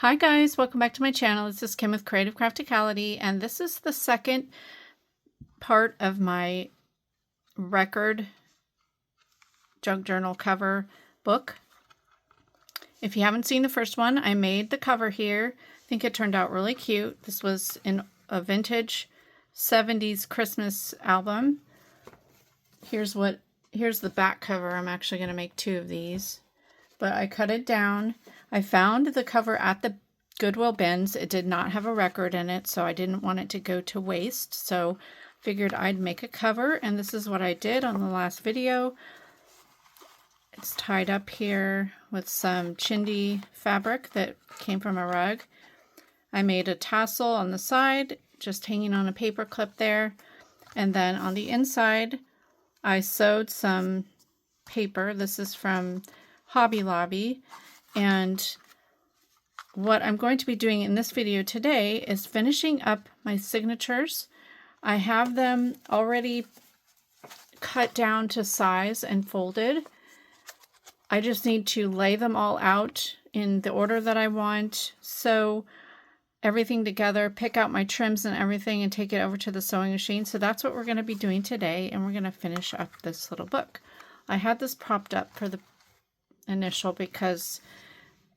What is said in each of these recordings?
Hi guys, welcome back to my channel. This is Kim with Creative Crafticality, and this is the second part of my record junk journal cover book. If you haven't seen the first one, I made the cover here. I think it turned out really cute. This was in a vintage 70s Christmas album. Here's the back cover. I'm actually going to make two of these, but I cut it down. I found the cover at the Goodwill bins. It did not have a record in it, so I didn't want it to go to waste. So figured I'd make a cover, and this is what I did on the last video. It's tied up here with some chindi fabric that came from a rug. I made a tassel on the side, just hanging on a paper clip there. And then on the inside, I sewed some paper. This is from Hobby Lobby. And what I'm going to be doing in this video today is finishing up my signatures. I have them already cut down to size and folded. I just need to lay them all out in the order that I want, sew everything together, pick out my trims and everything, and take it over to the sewing machine. So that's what we're going to be doing today, and we're going to finish up this little book. I had this propped up for the initial because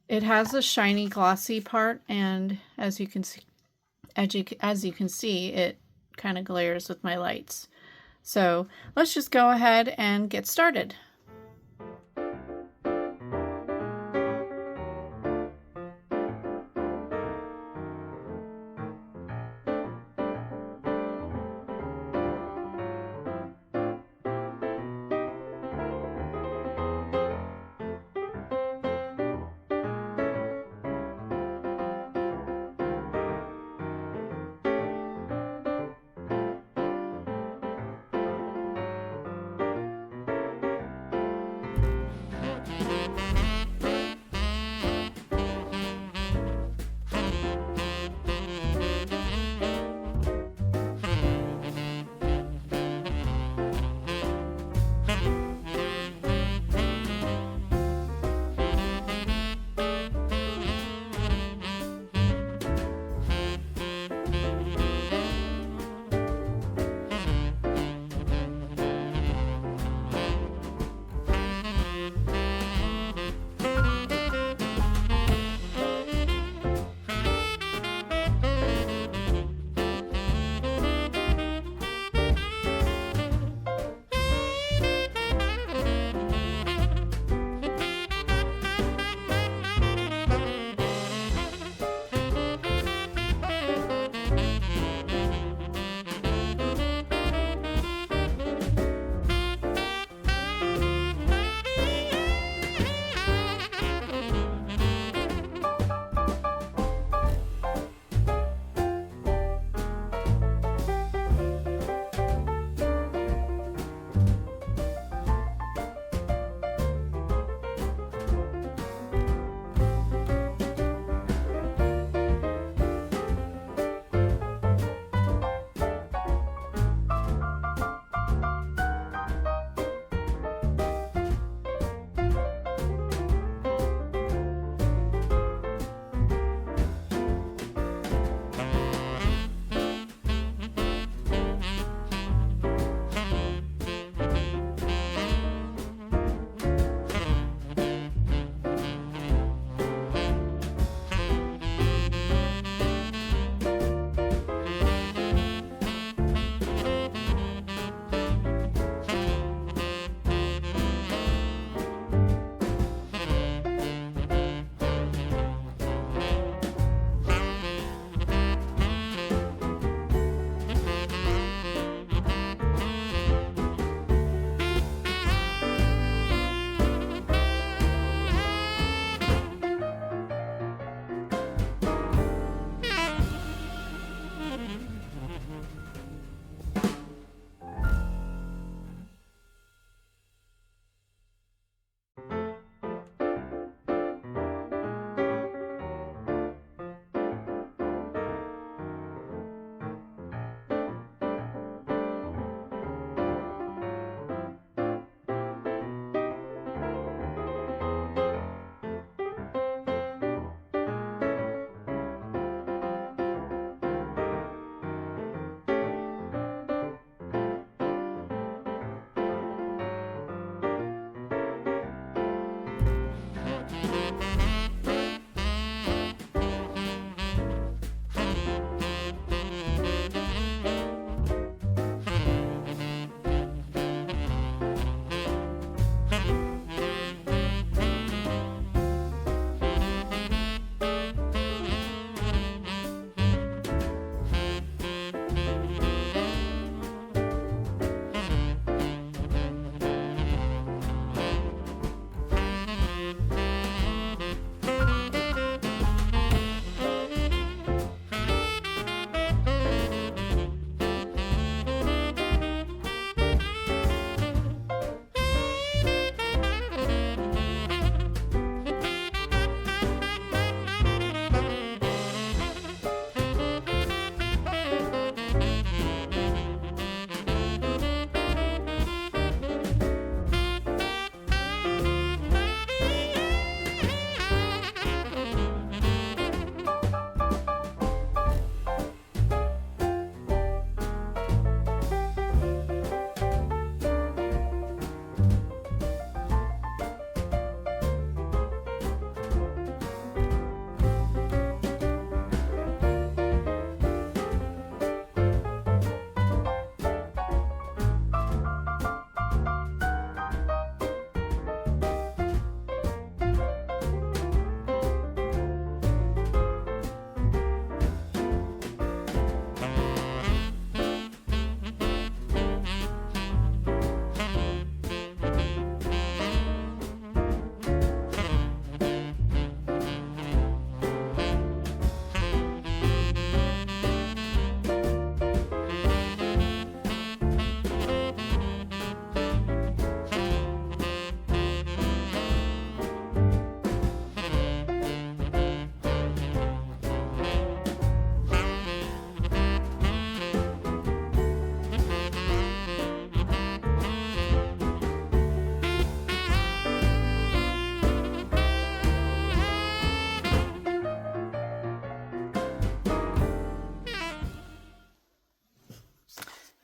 it has a shiny glossy part, and as you can see, it kind of glares with my lights. So let's just go ahead and get started.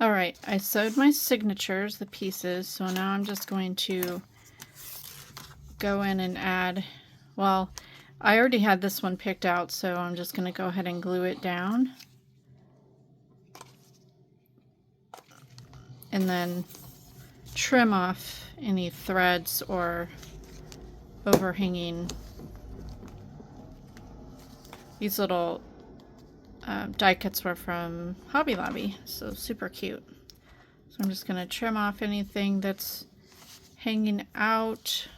All right, I sewed my signatures, the pieces, so now I'm just going to go in and add, well, I already had this one picked out, so I'm just going to go ahead and glue it down. And then trim off any threads or overhanging. These little die cuts were from Hobby Lobby, so super cute. So I'm just going to trim off anything that's hanging out.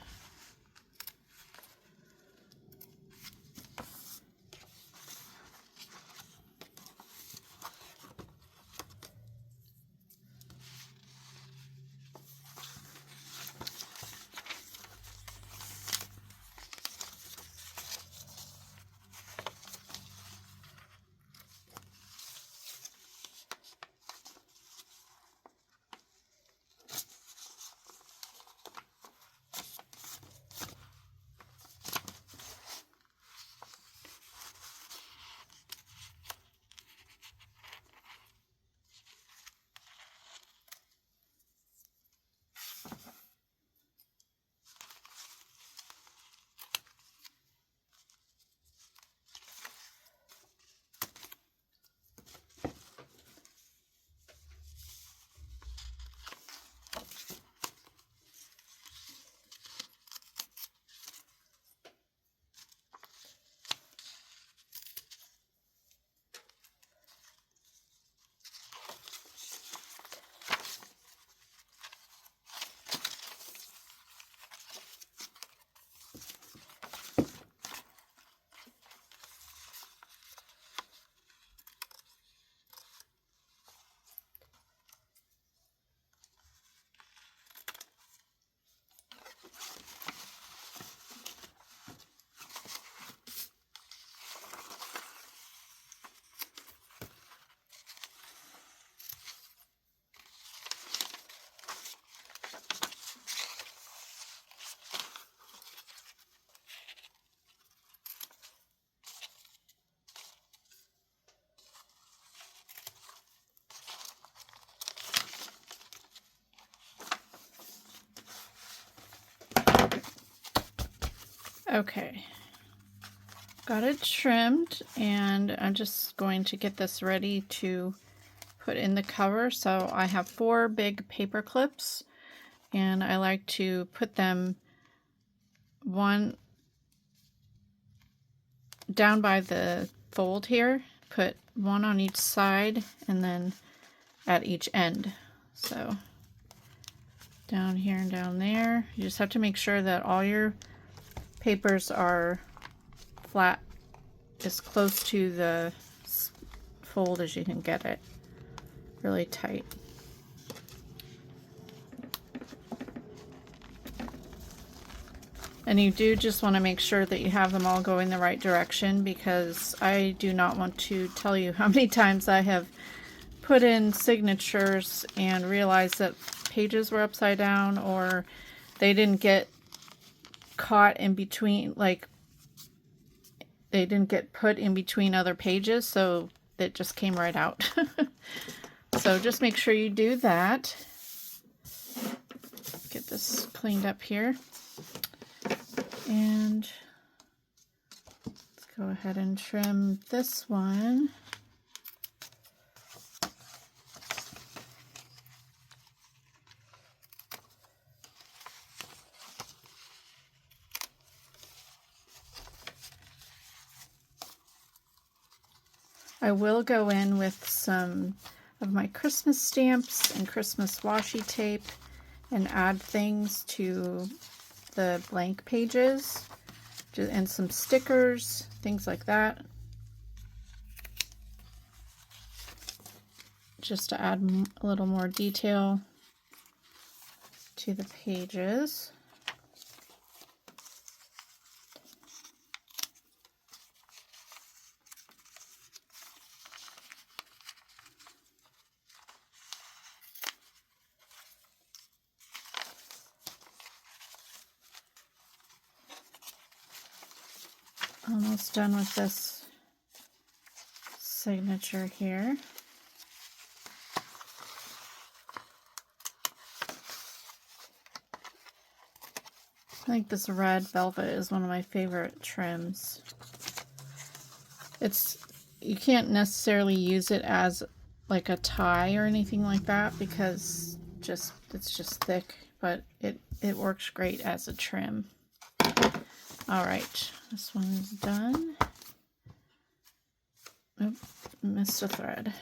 Okay, got it trimmed, and I'm just going to get this ready to put in the cover. So I have 4 big paper clips, and I like to put them one down by the fold here, put one on each side and then at each end. So down here and down there. You just have to make sure that all your papers are flat, as close to the fold as you can get it. Really tight. And you do just want to make sure that you have them all going the right direction, because I do not want to tell you how many times I have put in signatures and realized that pages were upside down, or they didn't get caught in between, like they didn't get put in between other pages, so it just came right out. So just make sure you do that. Get this cleaned up here. And let's go ahead and trim this one. I will go in with some of my Christmas stamps and Christmas washi tape and add things to the blank pages and some stickers, things like that, just to add a little more detail to the pages. Almost done with this signature here. I think this red velvet is one of my favorite trims. You can't necessarily use it as like a tie or anything like that because it's just thick, but it works great as a trim. All right, this one is done. Oop, missed a thread.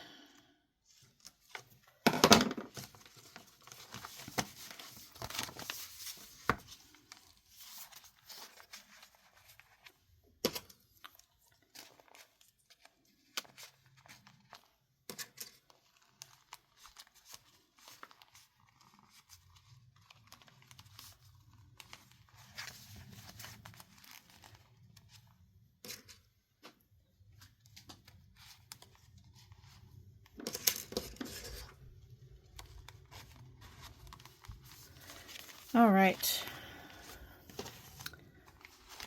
All right,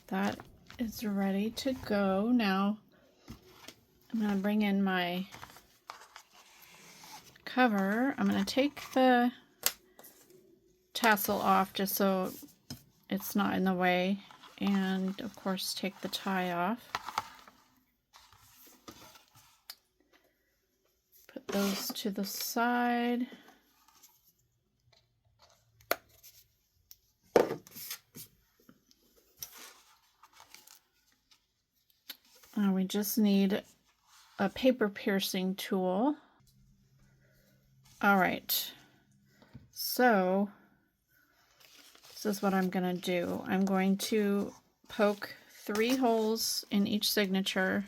that is ready to go. Now I'm going to bring in my cover. I'm going to take the tassel off just so it's not in the way, and of course take the tie off. Put those to the side. We just need a paper piercing tool. All right, so this is what I'm going to do. I'm going to poke 3 holes in each signature.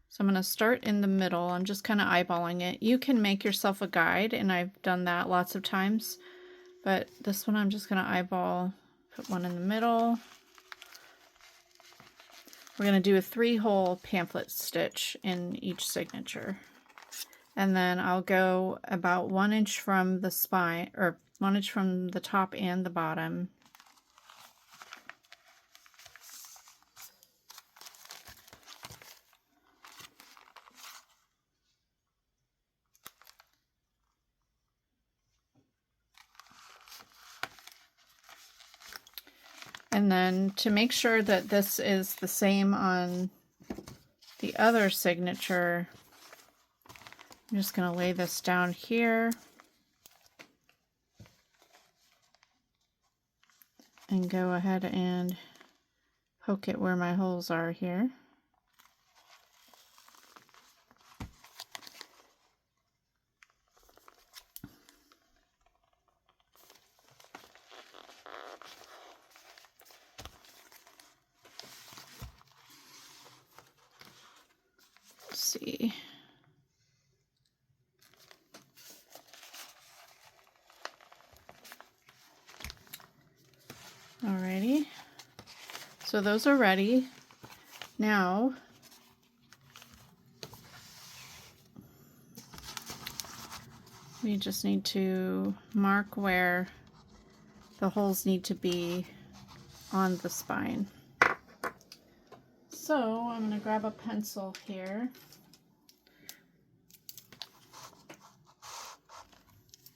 So I'm going to start in the middle. I'm just kind of eyeballing it. You can make yourself a guide, and I've done that lots of times. But this one I'm just going to eyeball, put one in the middle. We're going to do a 3-hole pamphlet stitch in each signature. And then I'll go about 1 inch from the spine, or 1 inch from the top and the bottom. And then to make sure that this is the same on the other signature, I'm just going to lay this down here and go ahead and poke it where my holes are here. Let's see. Alrighty, so those are ready. Now we just need to mark where the holes need to be on the spine. So I'm going to grab a pencil here.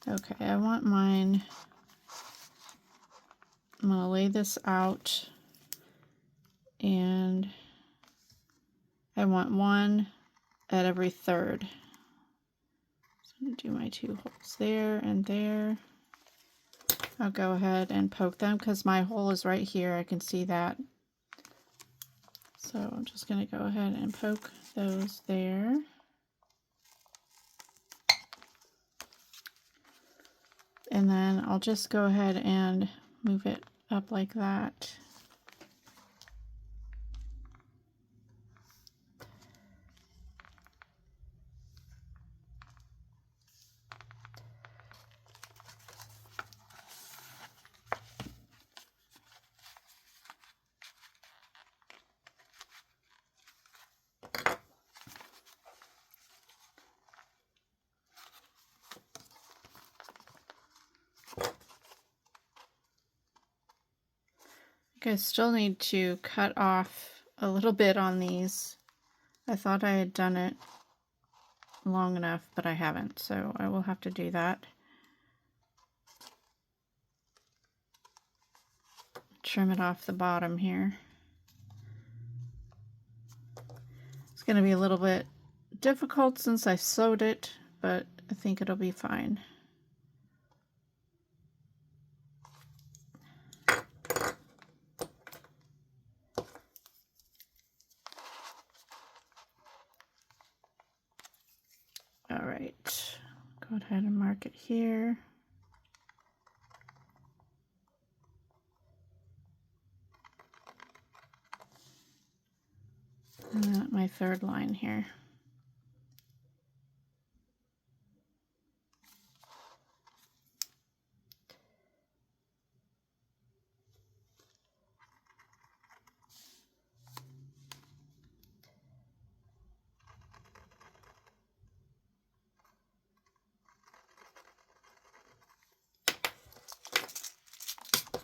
Okay, I want mine. I'm going to lay this out, and I want 1 at every third. So I'm going to do my 2 holes there and there. I'll go ahead and poke them because my hole is right here. I can see that. So I'm just going to go ahead and poke those there. And then I'll just go ahead and move it up like that. I still need to cut off a little bit on these. I thought I had done it long enough, but I haven't, so I will have to do that. trim it off the bottom here. It's going to be a little bit difficult since I sewed it, but I think it'll be fine. All right, go ahead and mark it here. And my third line here.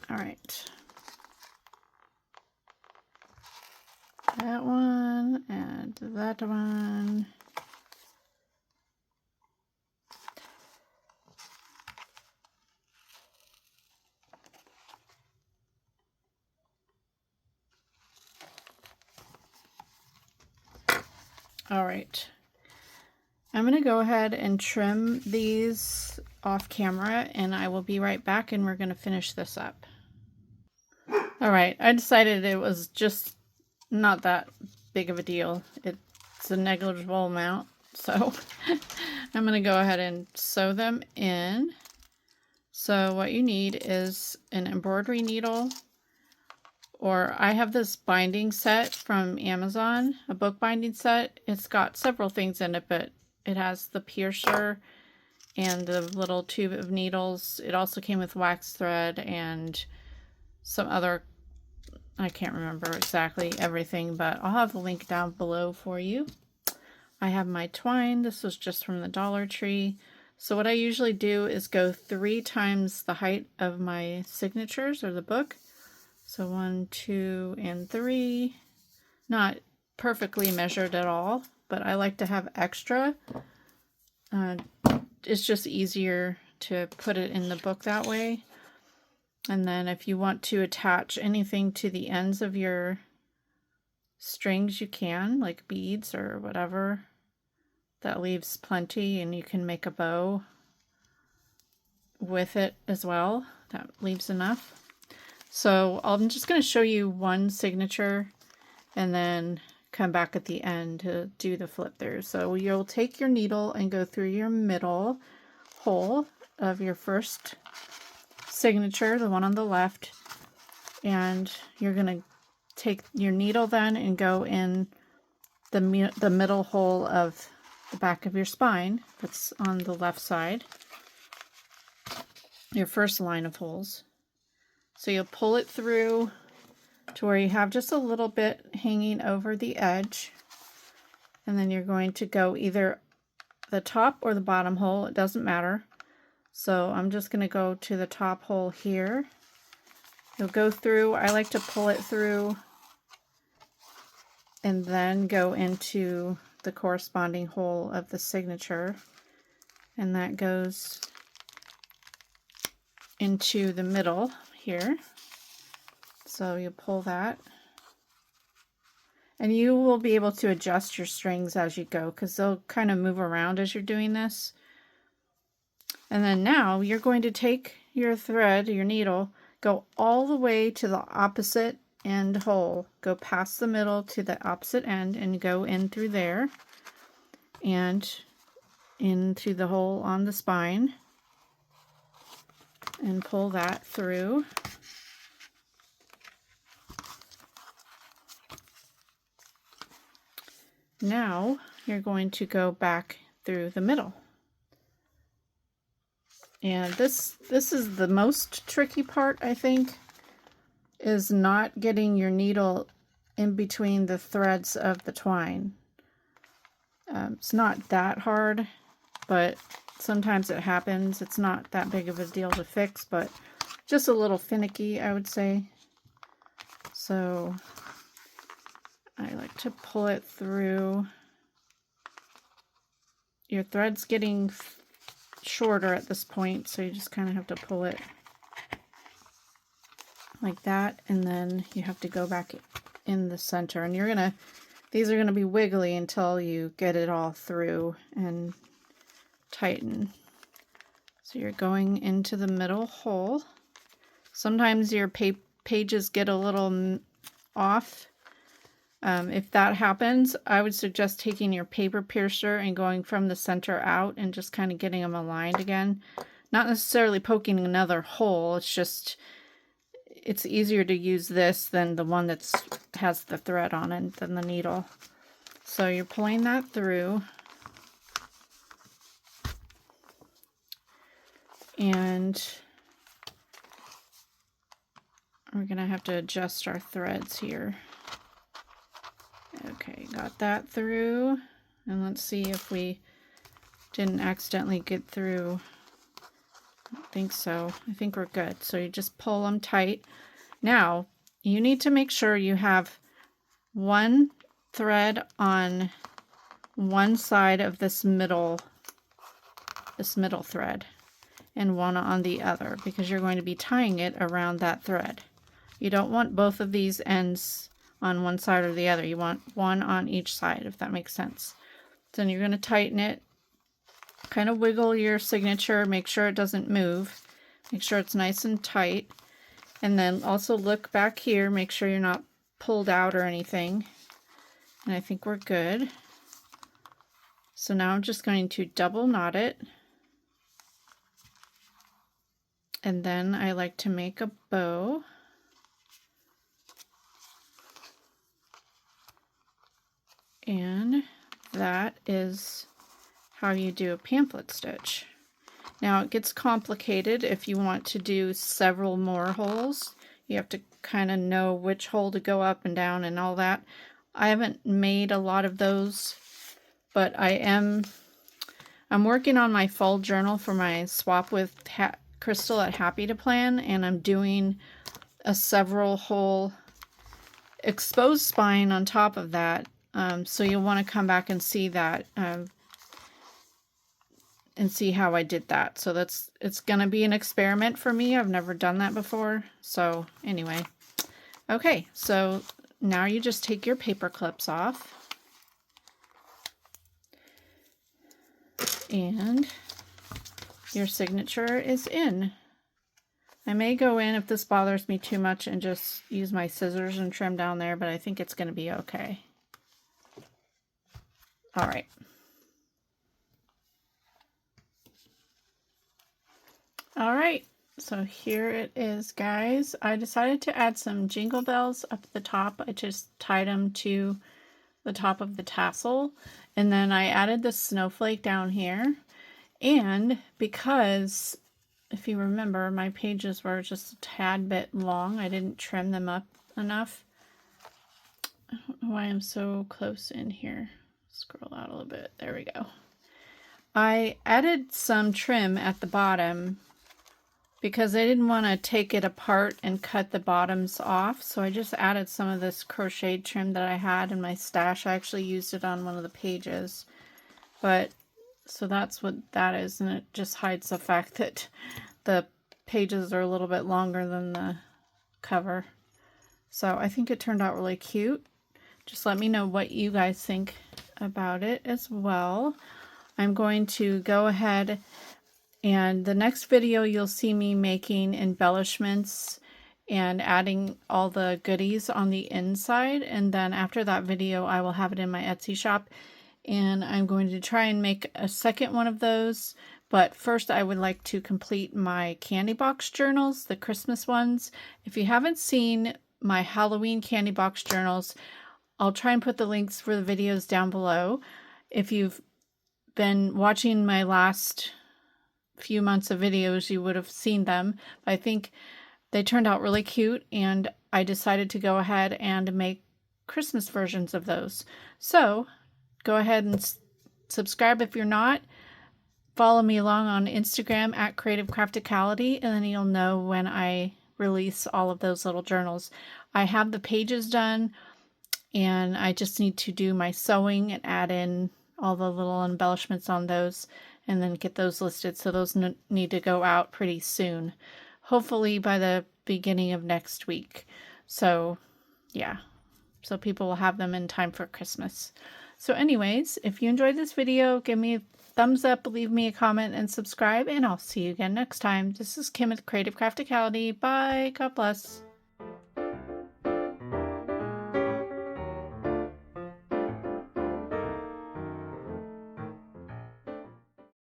All right. That one and that one. All right. I'm going to go ahead and trim these off camera, and I will be right back, and we're going to finish this up. All right, I decided it was just not that big of a deal. It's a negligible amount, so I'm going to go ahead and sew them in. So what you need is an embroidery needle, or I have this binding set from Amazon, a book binding set. It's got several things in it, but it has the piercer and the little tube of needles. It also came with wax thread and some other, I can't remember exactly everything, but I'll have the link down below for you. I have my twine. This was just from the Dollar Tree. So what I usually do is go 3 times the height of my signatures or the book. So 1, 2, and 3. Not perfectly measured at all, but I like to have extra. It's just easier to put it in the book that way. And then if you want to attach anything to the ends of your strings, you can, like beads or whatever. That leaves plenty, and you can make a bow with it as well. That leaves enough. So I'm just going to show you one signature and then come back at the end to do the flip through. So you'll take your needle and go through your middle hole of your first signature, the one on the left, and you're going to take your needle then and go in the middle hole of the back of your spine that's on the left side, your first line of holes. So you'll pull it through to where you have just a little bit hanging over the edge, and then you're going to go either the top or the bottom hole, it doesn't matter. So I'm just going to go to the top hole here. You'll go through, I like to pull it through and then go into the corresponding hole of the signature, and that goes into the middle here. So you pull that, and you will be able to adjust your strings as you go because they'll kind of move around as you're doing this. And then now you're going to take your thread, your needle, go all the way to the opposite end hole, go past the middle to the opposite end and go in through there and into the hole on the spine and pull that through. Now you're going to go back through the middle. And this is the most tricky part, I think, is not getting your needle in between the threads of the twine. It's not that hard, but sometimes it happens. It's not that big of a deal to fix, but just a little finicky, I would say. So I like to pull it through. Your thread's getting shorter at this point, so you just kind of have to pull it like that, and then you have to go back in the center, and these are gonna be wiggly until you get it all through and tighten. So you're going into the middle hole. Sometimes your pages get a little off. If that happens, I would suggest taking your paper piercer and going from the center out and just kind of getting them aligned again. Not necessarily poking another hole, it's just, it's easier to use this than the one that has the thread on it, than the needle. So you're pulling that through. And we're going to have to adjust our threads here. Okay, got that through. And let's see if we didn't accidentally get through. I don't think so. I think we're good. So you just pull them tight. Now, you need to make sure you have one thread on one side of this middle thread and one on the other, because you're going to be tying it around that thread. You don't want both of these ends on one side or the other. You want one on each side, if that makes sense. Then you're going to tighten it, kind of wiggle your signature, make sure it doesn't move, make sure it's nice and tight, and then also look back here, make sure you're not pulled out or anything. And I think we're good. So now I'm just going to double knot it. And then I like to make a bow. And that is how you do a pamphlet stitch. Now it gets complicated if you want to do several more holes. You have to kind of know which hole to go up and down and all that. I haven't made a lot of those, but I'm working on my fall journal for my swap with Crystal at Happy to Plan, and I'm doing a several hole exposed spine on top of that. So you'll want to come back and see that and see how I did that. So it's going to be an experiment for me. I've never done that before. So anyway, okay, so now you just take your paper clips off. And your signature is in. I may go in if this bothers me too much and just use my scissors and trim down there, but I think it's going to be okay. All right. All right, so here it is, guys. I decided to add some jingle bells up at the top. I just tied them to the top of the tassel, and then I added the snowflake down here. And because, if you remember, my pages were just a tad bit long, I didn't trim them up enough. I don't know why I'm so close in here. Scroll out a little bit. There we go. I added some trim at the bottom because I didn't want to take it apart and cut the bottoms off. So I just added some of this crocheted trim that I had in my stash. I actually used it on one of the pages. But so that's what that is, and it just hides the fact that the pages are a little bit longer than the cover. So I think it turned out really cute. Just let me know what you guys think about it as well. I'm going to go ahead, and the next video you'll see me making embellishments and adding all the goodies on the inside, and then after that video I will have it in my Etsy shop, and I'm going to try and make a second one of those. But first I would like to complete my candy box journals, the Christmas ones. If you haven't seen my Halloween candy box journals, I'll try and put the links for the videos down below. If you've been watching my last few months of videos, you would have seen them. But I think they turned out really cute, and I decided to go ahead and make Christmas versions of those. So go ahead and subscribe if you're not. Follow me along on Instagram at Creative Crafticality, and then you'll know when I release all of those little journals. I have the pages done, and I just need to do my sewing and add in all the little embellishments on those and then get those listed. So those need to go out pretty soon. Hopefully by the beginning of next week. So yeah, so people will have them in time for Christmas. So anyways, if you enjoyed this video, give me a thumbs up, leave me a comment, and subscribe, and I'll see you again next time. This is Kim with Creative Crafticality. Bye. God bless.